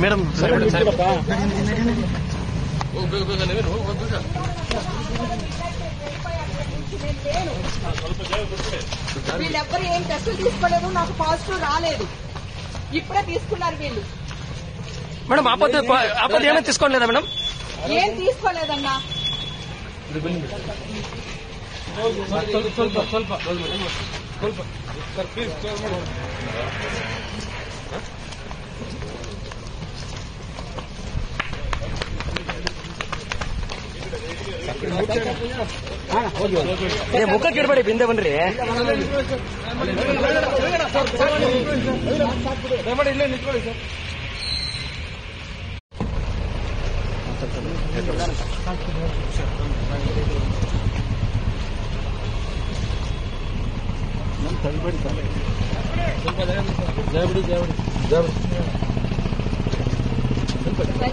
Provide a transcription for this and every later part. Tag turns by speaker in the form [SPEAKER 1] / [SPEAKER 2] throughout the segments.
[SPEAKER 1] Madam
[SPEAKER 2] వీళ్ళెవ్వరు ఏం టెస్టులు తీసుకోలేదు, నాకు పాజిటివ్ రాలేదు. ఇప్పుడే తీసుకున్నారు వీళ్ళు.
[SPEAKER 1] మేడం ఆపద ఏమైనా తీసుకోలేదా మేడం?
[SPEAKER 2] ఏం తీసుకోలేదన్నా.
[SPEAKER 1] ಮುಖ ಕಿಡ್ಬೇಡಿ ಬಿಂದೆ ಬನ್ರಿ. ಇಲ್ಲೇ ನಿಂತ್ಕೊಳ್ಳಿ ಸರ್.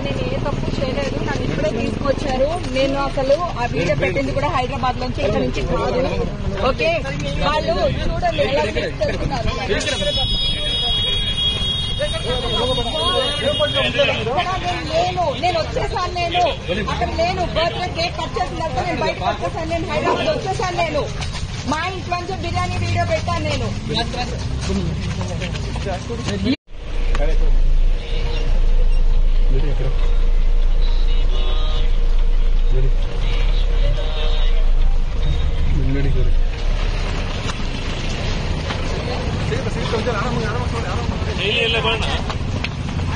[SPEAKER 2] నేను ఏ తప్పు చేయలేదు, నన్ను ఇప్పుడే తీసుకొచ్చారు. నేను అసలు ఆ వీడియో పెట్టింది కూడా హైదరాబాద్ నుంచి, ఇక్కడ నుంచి కాదు. ఓకే, వాళ్ళు చూడండి ఎలా చేస్తున్నారు. నేను వచ్చేసాను, నేను అక్కడ లేను. బర్త్డే కేక్ కట్ చేసిన తర్వాత నేను బయటకు వచ్చేసాను. నేను హైదరాబాద్ వచ్చేసాను. నేను మా ఇంట్లోంచి బిర్యానీ వీడియో పెట్టాను నేను.